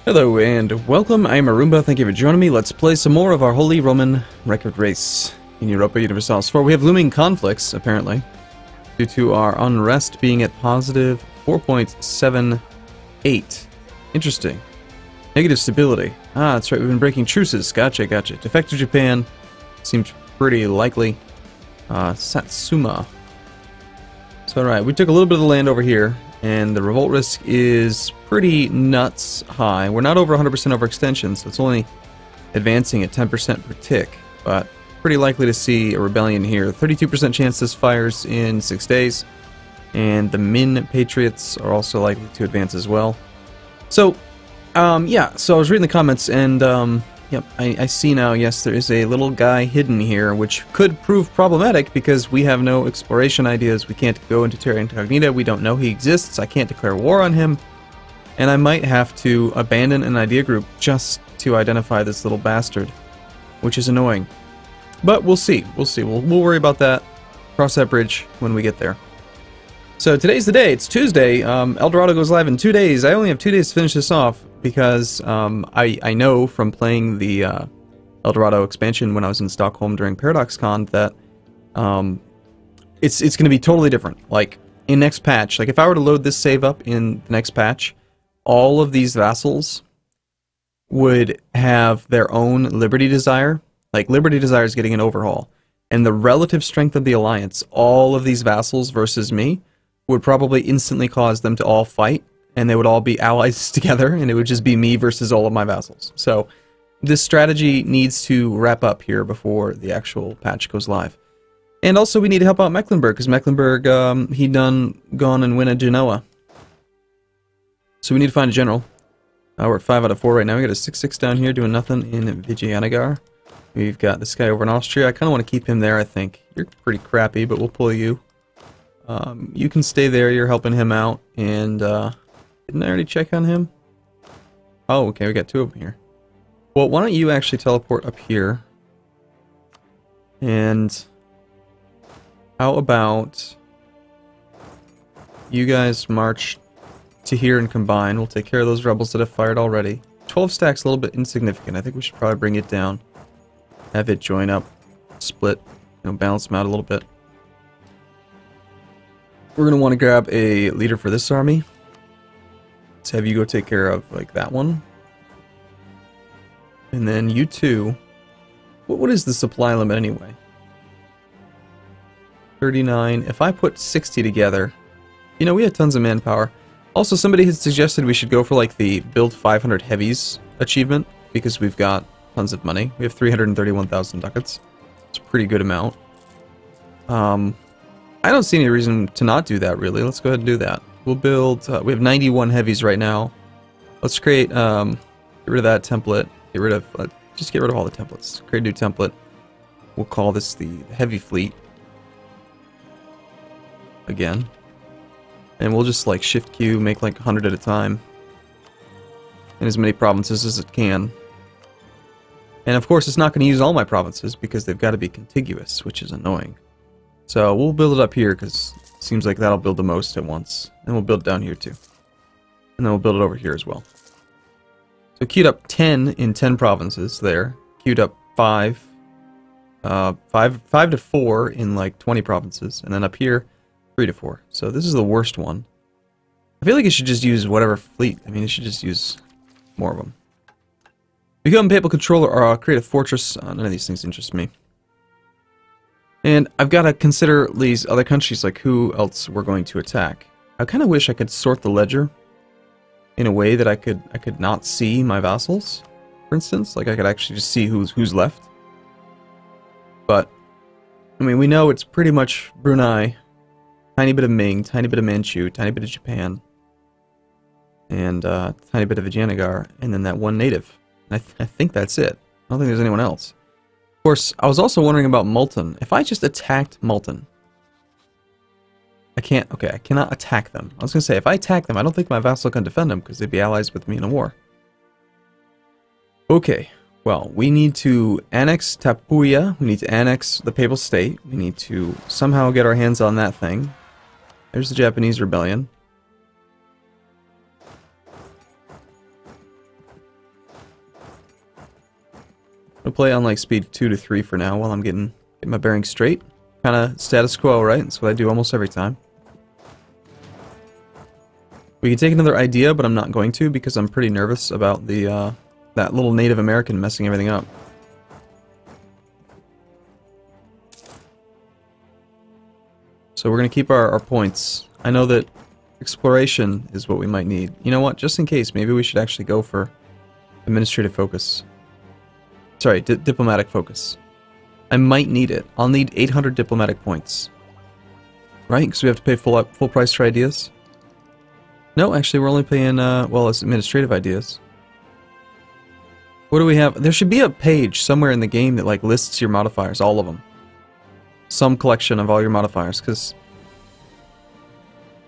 Hello and welcome, I'm Arumba, thank you for joining me. Let's play some more of our Holy Roman Record Race in Europa Universalis IV. We have looming conflicts, apparently, due to our unrest being at positive 4.78. Interesting. Negative stability. Ah, that's right, we've been breaking truces. Gotcha. Defective Japan seems pretty likely. Satsuma. So, alright, we took a little bit of the land over here. And the revolt risk is pretty nuts high. We're not over 100% overextension, so it's only advancing at 10% per tick. But pretty likely to see a rebellion here. 32% chance this fires in 6 days. And the Min Patriots are also likely to advance as well. So, yeah, so I was reading the comments and, yep, I see now, yes, there is a little guy hidden here, which could prove problematic because we have no exploration ideas. We can't go into Terra Incognita. We don't know he exists. I can't declare war on him. And I might have to abandon an idea group just to identify this little bastard, which is annoying. But we'll see. We'll worry about that. Cross that bridge when we get there. So today's the day. It's Tuesday. El Dorado goes live in 2 days. I only have 2 days to finish this off because I know from playing the El Dorado expansion when I was in Stockholm during ParadoxCon that it's going to be totally different. Like in next patch, like if I were to load this save up in the next patch, all of these vassals would have their own Liberty Desire. Like Liberty Desire is getting an overhaul, and the relative strength of the alliance, all of these vassals versus me, would probably instantly cause them to all fight, and they would all be allies together, and it would just be me versus all of my vassals. So this strategy needs to wrap up here before the actual patch goes live. And also we need to help out Mecklenburg, because Mecklenburg, he gone and win a Genoa. So we need to find a general. We're at 5 out of 4 right now. We got a 6-6 down here doing nothing in Vijayanagar. We've got this guy over in Austria. I kind of want to keep him there, I think. You're pretty crappy, but we'll pull you. You can stay there, you're helping him out, and, didn't I already check on him? Oh, okay, we got 2 of them here. Well, why don't you actually teleport up here? And how about you guys march to here and combine? We'll take care of those rebels that have fired already. 12 stacks a little bit insignificant. I think we should probably bring it down. Have it join up, split, balance them out a little bit. We're going to want to grab a leader for this army. Let's have you go take care of, like, that one. And then you two. What is the supply limit anyway? 39. If I put 60 together, we have tons of manpower. Also, somebody had suggested we should go for, like, the build 500 heavies achievement, because we've got tons of money. We have 331,000 ducats. It's a pretty good amount. I don't see any reason to not do that, really. Let's go ahead and do that. We'll build... we have 91 heavies right now. Let's create... get rid of that template. Get rid of... just get rid of all the templates. Create a new template. We'll call this the heavy fleet. Again. And we'll just, like, shift Q, make, like, 100 at a time. In as many provinces as it can. And, of course, it's not going to use all my provinces, because they've got to be contiguous, which is annoying. So we'll build it up here because it seems like that'll build the most at once. And we'll build it down here too. And then we'll build it over here as well. So queued up 10 in 10 provinces there. Queued up 5 to 4 in like 20 provinces. And then up here, 3 to 4. So this is the worst one. I feel like it should just use whatever fleet. I mean, it should just use more of them. Become papal controller or create a fortress. None of these things interest me. And I've got to consider these other countries, like who else we're going to attack. I kind of wish I could sort the ledger in a way that I could not see my vassals, for instance. Like I could actually just see who's left. But, I mean, we know it's pretty much Brunei, tiny bit of Ming, tiny bit of Manchu, tiny bit of Japan, and tiny bit of Vijayanagar, and then that one native. And I think that's it. I don't think there's anyone else. Of course, I was also wondering about Multan. If I just attacked Multan, I cannot attack them. I was going to say, if I attack them, I don't think my vassal can defend them because they'd be allies with me in a war. Okay, well, we need to annex Tapuya. We need to annex the Papal State. We need to somehow get our hands on that thing. There's the Japanese rebellion. I'll play on like speed 2 to 3 for now while I'm getting my bearings straight. Kind of status quo, right? That's what I do almost every time. We can take another idea, but I'm not going to because I'm pretty nervous about the that little Native American messing everything up. So we're going to keep our points. I know that exploration is what we might need. You know what? Just in case, maybe we should actually go for administrative focus. Sorry, diplomatic focus. I might need it. I'll need 800 diplomatic points. Right? Because we have to pay full price for ideas. No, actually we're only paying, well, it's administrative ideas. What do we have? There should be a page somewhere in the game that like lists your modifiers, all of them. Some collection of all your modifiers, because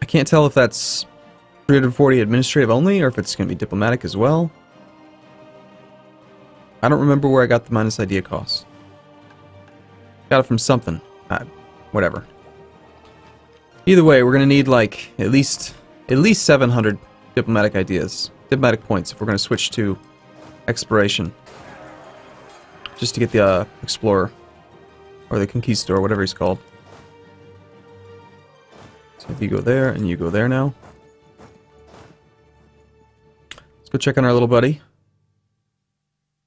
I can't tell if that's 340 administrative only, or if it's going to be diplomatic as well. I don't remember where I got the minus idea cost. Got it from something. Whatever. Either way, we're going to need like at least 700 diplomatic ideas, diplomatic points, if we're going to switch to exploration, just to get the explorer. Or the Conquistador, whatever he's called. So if you go there, and you go there now. Let's go check on our little buddy.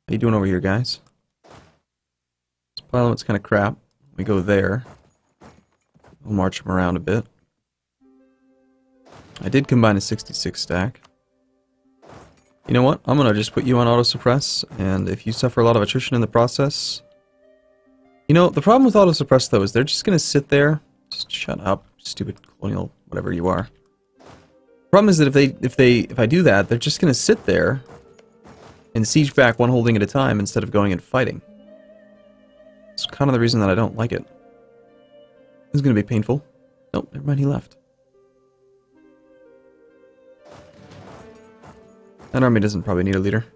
How you doing over here, guys? This parliament's kind of crap. We go there. We'll march him around a bit. I did combine a 66 stack. You know what? I'm going to just put you on auto-suppress, and if you suffer a lot of attrition in the process... You know, the problem with auto-suppress, though, is they're just going to sit there. Just shut up, stupid colonial whatever you are. The problem is that if I do that, they're just going to sit there and siege back one holding at a time instead of going and fighting. It's kind of the reason that I don't like it. This is going to be painful. Nope, never mind, he left. That army doesn't probably need a leader.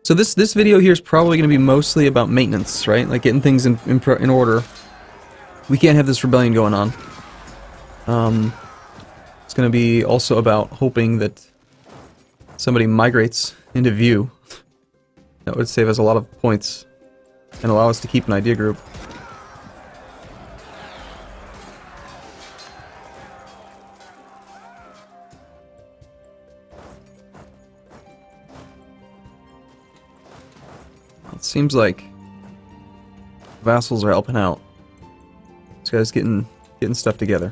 So this video here is probably going to be mostly about maintenance, right? Like getting things in order. We can't have this rebellion going on. It's going to be also about hoping that somebody migrates into view. That would save us a lot of points and allow us to keep an idea group. It seems like vassals are helping out. This guy's getting stuff together.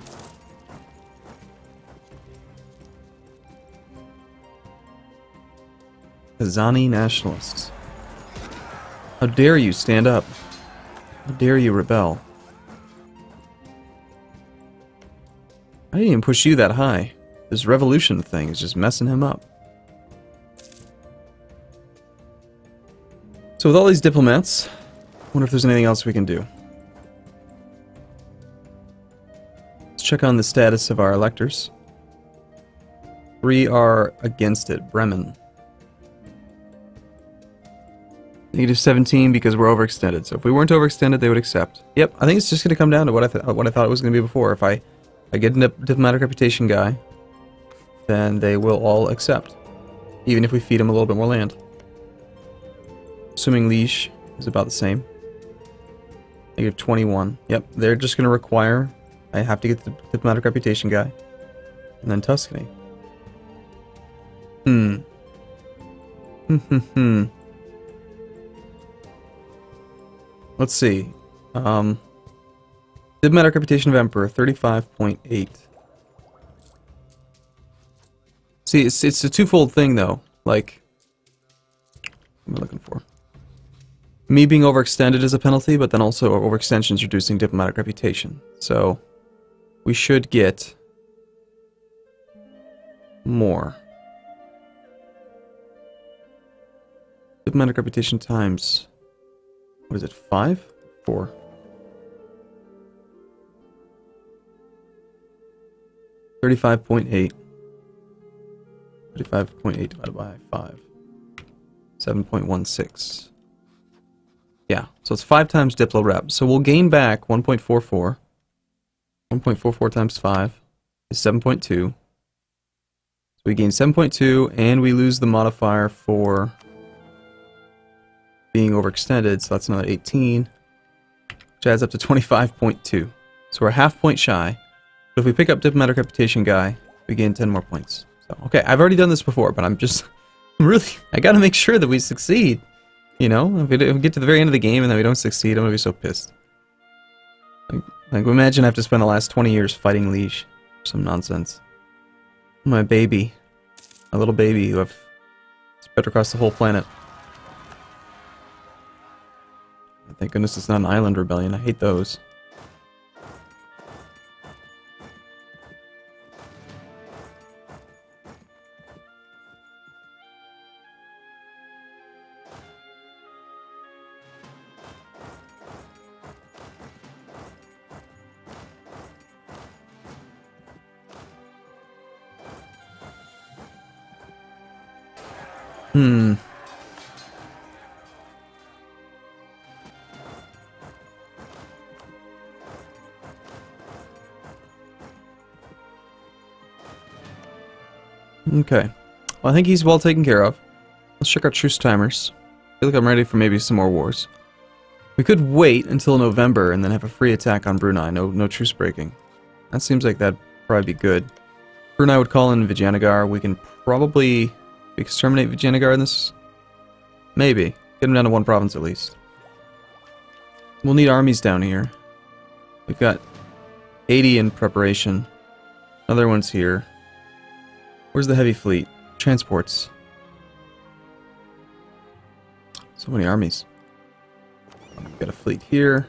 Kazani nationalists. How dare you stand up? How dare you rebel? I didn't even push you that high. This revolution thing is just messing him up. So with all these diplomats, I wonder if there's anything else we can do. Let's check on the status of our electors. 3 are against it. Bremen. -17 because we're overextended. So if we weren't overextended, they would accept. Yep, I think it's just going to come down to what I thought it was going to be before. If I get a diplomatic reputation guy, then they will all accept, even if we feed them a little bit more land. Assuming Liege is about the same. -21. Yep, they're just going to require I have to get the diplomatic reputation guy. And then Tuscany. Let's see. Diplomatic reputation of Emperor, 35.8. See, it's a twofold thing, though. Like, what am I looking for? Me being overextended is a penalty, but then also overextension is reducing diplomatic reputation. So, we should get more. Diplomatic reputation times, what is it, 5? 4. 35.8. 35.8 divided by 5. 7.16. Yeah, so it's 5 times Diplo rep. So we'll gain back 1.44. 1.44 times 5 is 7.2. So we gain 7.2, and we lose the modifier for being overextended, so that's another 18, which adds up to 25.2. So we're a half point shy. But if we pick up Diplomatic Reputation guy, we gain 10 more points. So, okay, I've already done this before, but I gotta make sure that we succeed. You know, if we get to the very end of the game and then we don't succeed, I'm gonna be so pissed. Like imagine I have to spend the last 20 years fighting Liege. Some nonsense. My baby. My little baby who I've spread across the whole planet. Thank goodness it's not an island rebellion. I hate those. Okay. Well, I think he's well taken care of. Let's check our truce timers. I feel like I'm ready for maybe some more wars. We could wait until November and then have a free attack on Brunei. No truce breaking. That seems like that'd probably be good. Brunei would call in Vijayanagar. We can probably exterminate Vijayanagar in this. Maybe. Get him down to one province at least. We'll need armies down here. We've got 80 in preparation. Another one's here. Where's the heavy fleet? Transports. So many armies. We've got a fleet here.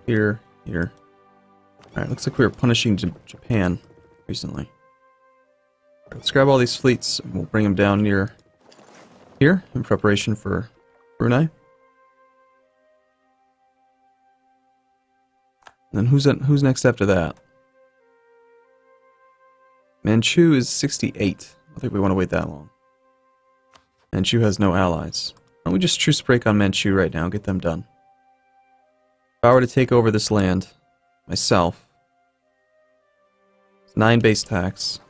Here. Here. Alright, looks like we were punishing Japan recently. Let's grab all these fleets and we'll bring them down near here in preparation for Brunei. And then who's next after that? Manchu is 68. I don't think we want to wait that long. Manchu has no allies. Why don't we just truce break on Manchu right now, get them done. If I were to take over this land myself, it's 9 base tax.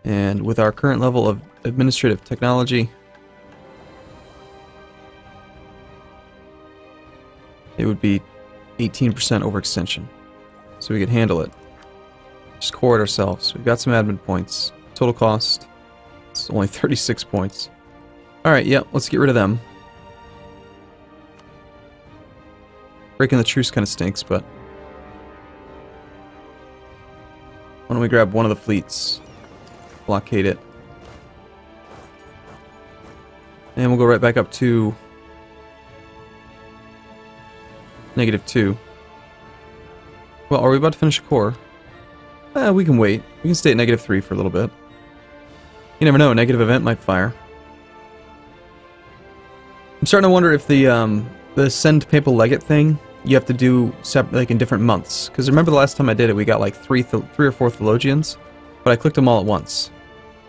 And with our current level of administrative technology, it would be 18% overextension. So we could handle it. Just core it ourselves. We've got some admin points. Total cost, it's only 36 points. Alright, yeah, let's get rid of them. Breaking the truce kind of stinks, but why don't we grab one of the fleets, blockade it, and we'll go right back up to -2. Well, are we about to finish a core? We can wait. We can stay at -3 for a little bit. You never know, a negative event might fire. I'm starting to wonder if the send papal legate thing, you have to do like in different months. Because remember the last time I did it, we got like three or four theologians, but I clicked them all at once.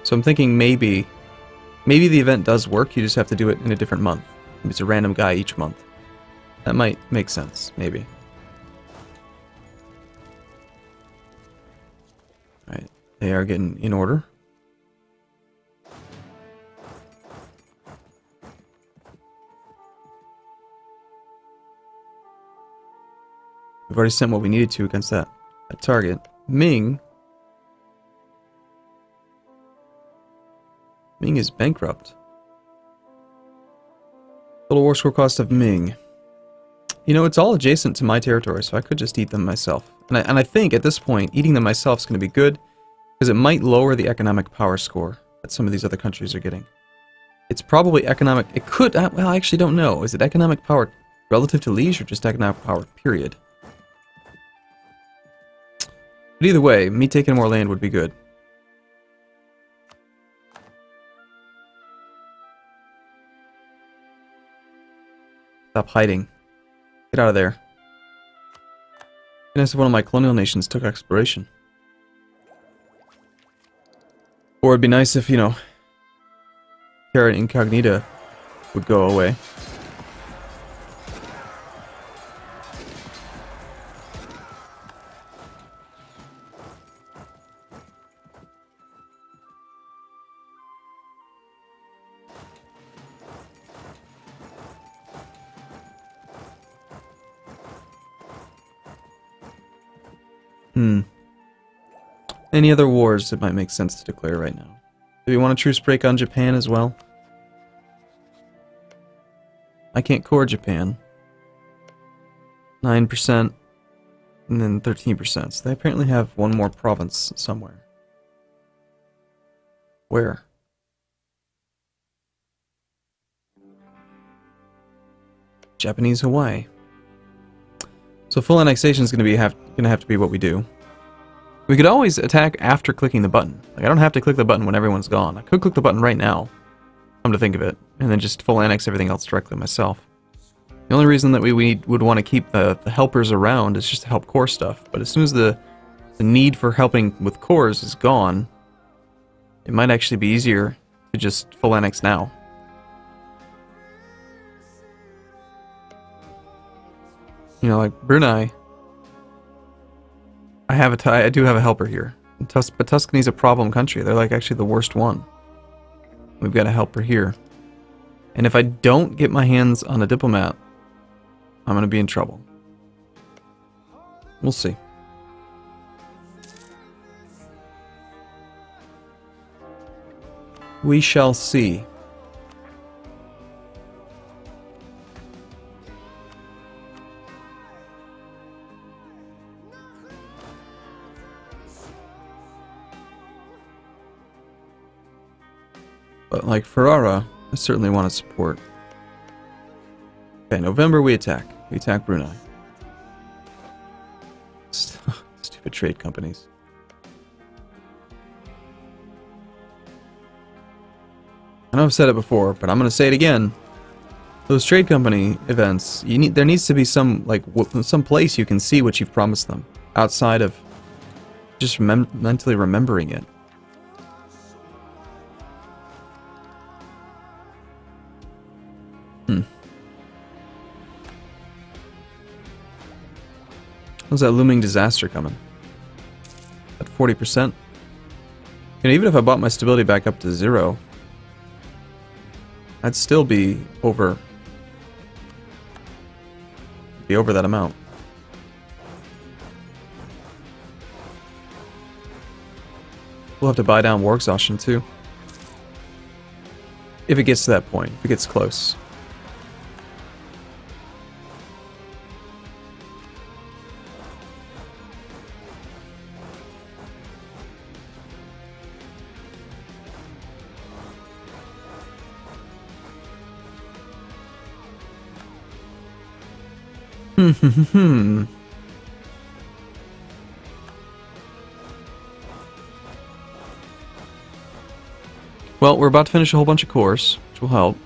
So I'm thinking maybe the event does work, you just have to do it in a different month. Maybe it's a random guy each month. That might make sense, maybe. Alright, they are getting in order. We've already sent what we needed to against that target. Ming is bankrupt. Total war score cost of Ming. You know, it's all adjacent to my territory, so I could just eat them myself. And I think at this point, eating them myself is going to be good, because it might lower the economic power score that some of these other countries are getting. It's probably economic. It could. Well, I actually don't know. Is it economic power relative to liege or just economic power? Period. But either way, me taking more land would be good. Stop hiding. Get out of there. Nice if one of my colonial nations took exploration. Or it'd be nice if, you know, Terra Incognita would go away. Hmm. Any other wars that might make sense to declare right now? Do we want a truce break on Japan as well? I can't core Japan. 9%, and then 13%. So they apparently have one more province somewhere. Where? Japanese Hawaii. So full annexation is going to have to be what we do. We could always attack after clicking the button. Like, I don't have to click the button when everyone's gone. I could click the button right now, come to think of it, and then just full annex everything else directly myself. The only reason that we would want to keep the helpers around is just to help core stuff. But as soon as the need for helping with cores is gone, it might actually be easier to just full annex now. You know, like Brunei, I do have a helper here. But Tuscany's a problem country. They're like actually the worst one. We've got a helper here. And if I don't get my hands on a diplomat, I'm going to be in trouble. We'll see. We shall see. But like Ferrara, I certainly want to support. Okay, November we attack. We attack Brunei. Stupid trade companies. I know I've said it before, but I'm going to say it again. Those trade company events, there needs to be some place you can see what you've promised them outside of just mentally remembering it. How's that looming disaster coming? At 40%? And even if I bought my stability back up to 0, I'd still be over that amount. We'll have to buy down war exhaustion too. If it gets to that point, if it gets close. Well, we're about to finish a whole bunch of cores, which will help.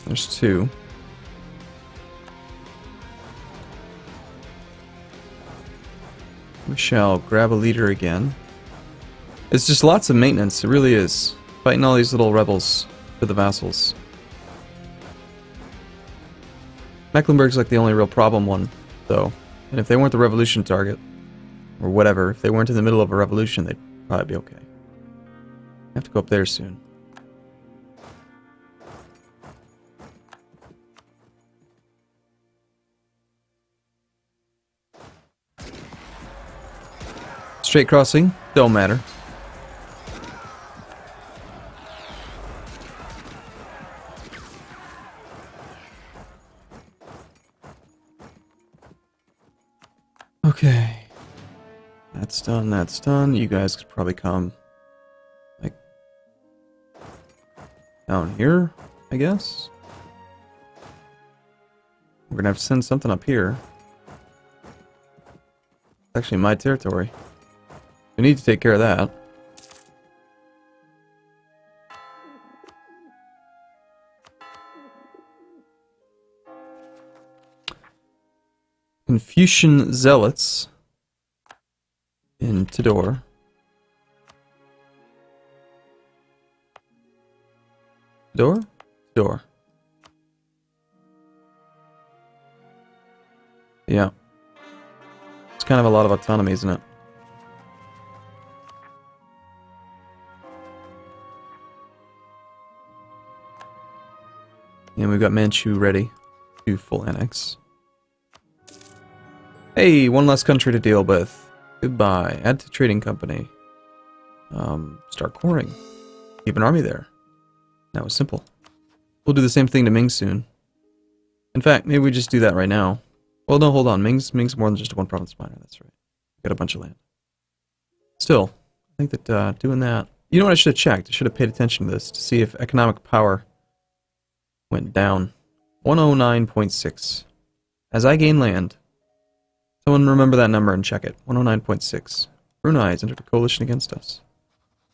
There's 2. We shall grab a leader again. It's just lots of maintenance, it really is. Fighting all these little rebels for the vassals. Mecklenburg's like the only real problem one, though. And if they weren't the revolution target, or whatever, if they weren't in the middle of a revolution, they'd probably be okay. I have to go up there soon. Straight crossing, don't matter. Okay. That's done, that's done. You guys could probably come, like, down here, I guess? We're gonna have to send something up here. It's actually my territory. We need to take care of that. Confucian Zealots in Tidor. Tidor? Tidor. Yeah. It's kind of a lot of autonomy, isn't it? And we've got Manchu ready to full annex. Hey, one less country to deal with. Goodbye. Add to trading company. Start coring. Keep an army there. That was simple. We'll do the same thing to Ming soon. In fact, maybe we just do that right now. Well, no, hold on. Ming's more than just a one province minor. That's right. Got a bunch of land. Still, I think that doing that... You know what I should have checked? I should have paid attention to this to see if economic power went down. 109.6. As I gain land, someone remember that number and check it. 109.6. Brunei has entered a coalition against us.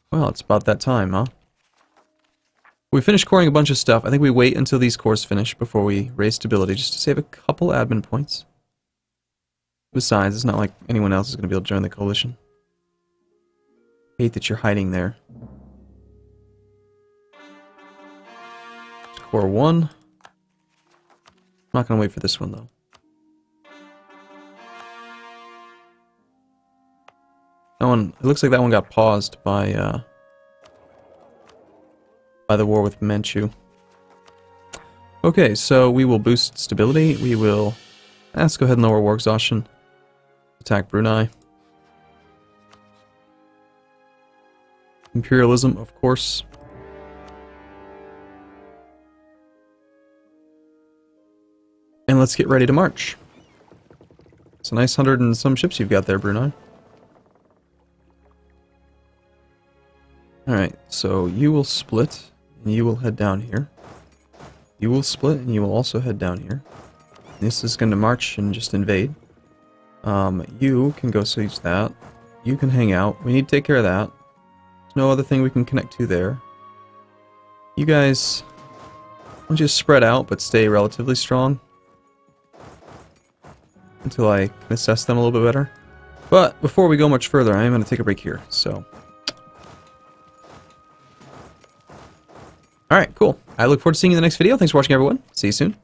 Well, it's about that time, huh? We finished coring a bunch of stuff. I think we wait until these cores finish before we raise stability, just to save a couple admin points. Besides, it's not like anyone else is going to be able to join the coalition. Hate that you're hiding there. Core 1. I'm not going to wait for this one, though. That one, it looks like that one got paused by the war with Manchu. Okay, so we will boost stability. We will... Let's go ahead and lower war exhaustion. Attack Brunei. Imperialism, of course. And let's get ready to march. It's a nice 100 and some ships you've got there, Brunei. Alright, so you will split, and you will head down here. You will split, and you will also head down here. This is going to march and just invade. You can go siege that. You can hang out. We need to take care of that. There's no other thing we can connect to there. You guys, don't just spread out, but stay relatively strong. Until I can assess them a little bit better. But before we go much further, I am going to take a break here, so... Alright, cool. I look forward to seeing you in the next video. Thanks for watching, everyone. See you soon.